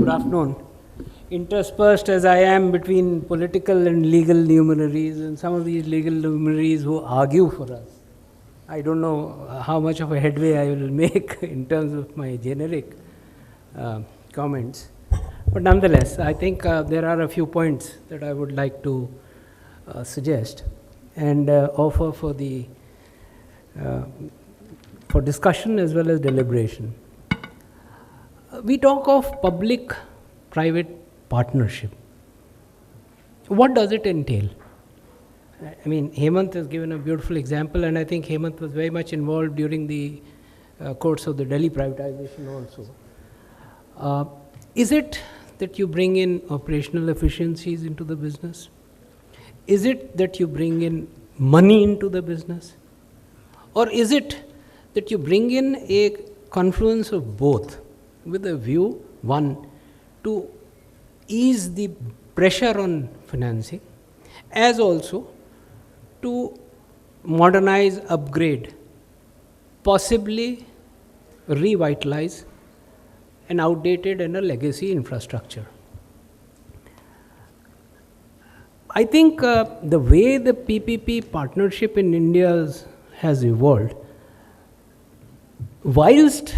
Good afternoon. Interspersed as I am between political and legal luminaries, and some of these legal luminaries who argue for us, I don't know how much of a headway I will make in terms of my generic comments. But nonetheless, I think there are a few points that I would like to suggest and offer for discussion as well as deliberation. We talk of public-private partnership. What does it entail? I mean, Hemant has given a beautiful example, and I think Hemant was very much involved during the course of the Delhi privatization also. Is it that you bring in operational efficiencies into the business? Is it that you bring in money into the business? Or is it that you bring in a confluence of both with a view, one, to ease the pressure on financing, as also to modernize, upgrade, possibly revitalize an outdated and a legacy infrastructure? I think the way the PPP partnership in India has evolved, whilst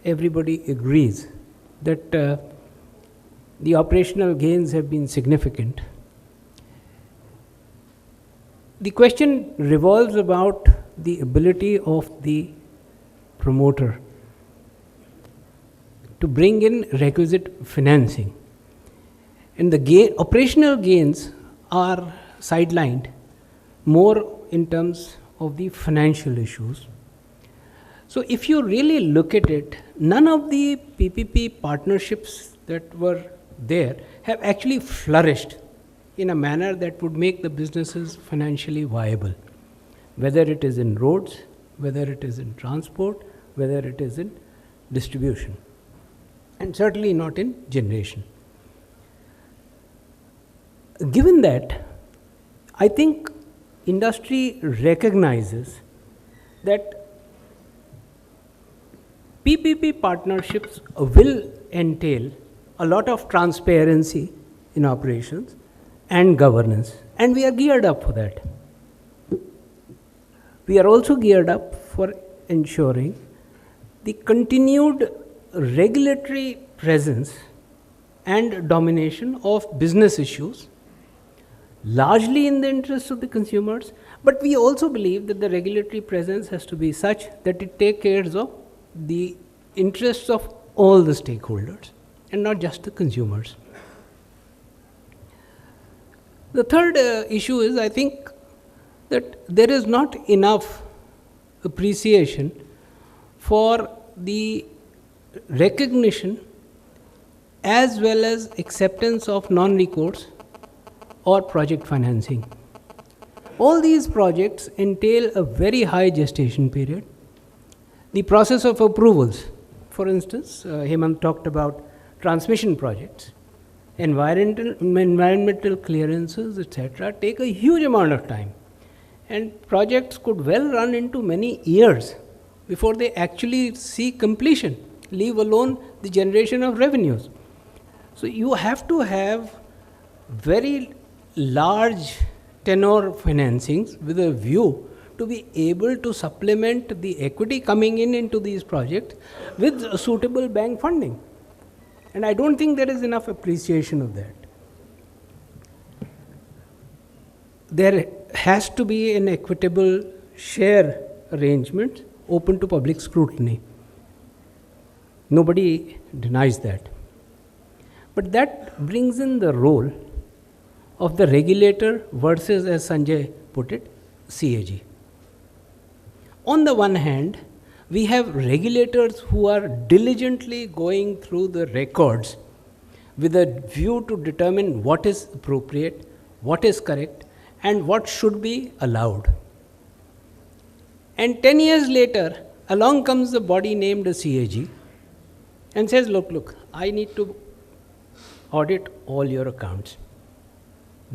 everybody agrees that the operational gains have been significant, the question revolves about the ability of the promoter to bring in requisite financing. And the operational gains are sidelined more in terms of the financial issues. So if you really look at it, none of the PPP partnerships that were there have actually flourished in a manner that would make the businesses financially viable, whether it is in roads, whether it is in transport, whether it is in distribution, and certainly not in generation. Given that, I think industry recognizes that PPP partnerships will entail a lot of transparency in operations and governance, and we are geared up for that. We are also geared up for ensuring the continued regulatory presence and domination of business issues, largely in the interest of the consumers, but we also believe that the regulatory presence has to be such that it takes care of the interests of all the stakeholders and not just the consumers. The third issue is, I think, that there is not enough appreciation for the recognition as well as acceptance of non-recourse or project financing. All these projects entail a very high gestation period. The process of approvals, for instance, Hemant talked about transmission projects, environmental clearances, etc., take a huge amount of time. And projects could well run into many years before they actually see completion, leave alone the generation of revenues. So you have to have very large tenor financings with a view to be able to supplement the equity coming into these projects with suitable bank funding. And I don't think there is enough appreciation of that. There has to be an equitable share arrangement open to public scrutiny. Nobody denies that. But that brings in the role of the regulator versus, as Sanjay put it, CAG. On the one hand, we have regulators who are diligently going through the records with a view to determine what is appropriate, what is correct, and what should be allowed. And 10 years later, along comes the body named a CAG and says, look, I need to audit all your accounts.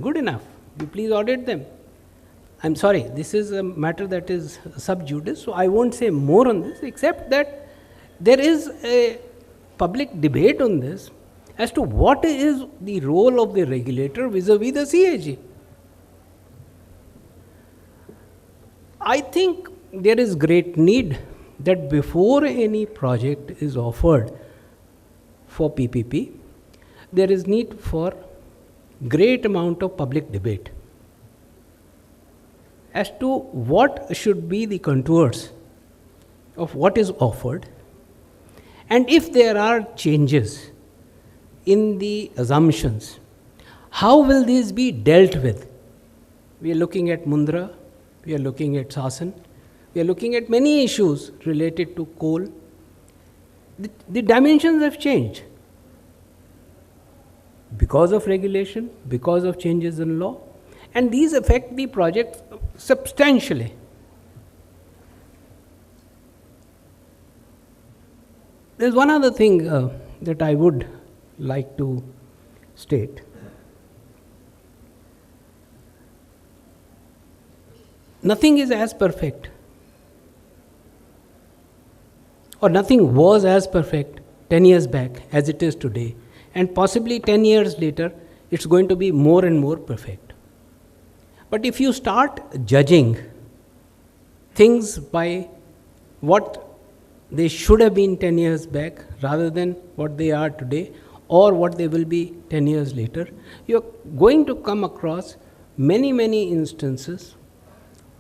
Good enough, you please audit them. I'm sorry, this is a matter that is sub judice, so I won't say more on this, except that there is a public debate on this, as to what is the role of the regulator vis-a-vis the CAG. I think there is great need that before any project is offered for PPP, there is need for great amount of public debate as to what should be the contours of what is offered, and if there are changes in the assumptions, how will these be dealt with? We are looking at Mundra, we are looking at Sasan, we are looking at many issues related to coal. The dimensions have changed because of regulation, because of changes in law, and these affect the project substantially. There's one other thing that I would like to state. Nothing is as perfect, or nothing was as perfect 10 years back as it is today, and possibly 10 years later it's going to be more and more perfect. But if you start judging things by what they should have been 10 years back rather than what they are today or what they will be 10 years later, you're going to come across many, many instances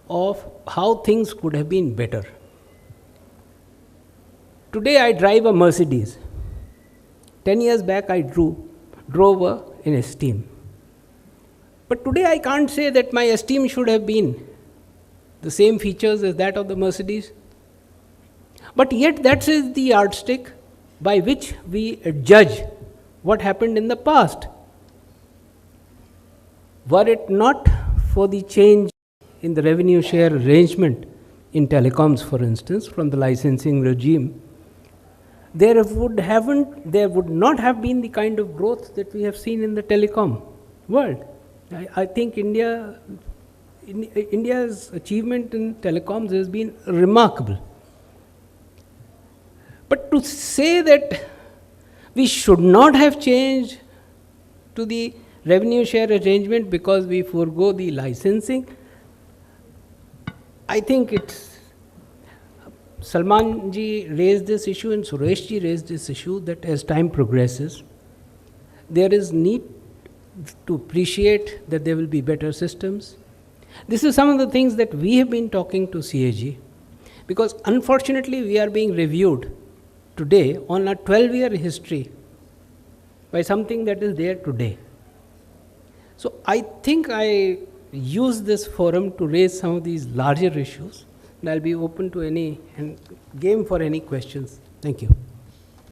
of how things could have been better. Today I drive a Mercedes. 10 years back I drove an Esteem. But today I can't say that my Esteem should have been the same features as that of the Mercedes. But yet that is the yardstick by which we judge what happened in the past. Were it not for the change in the revenue share arrangement in telecoms, for instance, from the licensing regime, there would not have been the kind of growth that we have seen in the telecom world. I think India's achievement in telecoms has been remarkable. But to say that we should not have changed to the revenue share arrangement because we forego the licensing, I think it's Salman ji raised this issue and Suresh ji raised this issue that as time progresses, there is need to appreciate that there will be better systems. This is some of the things that we have been talking to CAG, because unfortunately we are being reviewed today on a 12-year history by something that is there today. So I think I use this forum to raise some of these larger issues, and I'll be open to any and game for any questions. Thank you.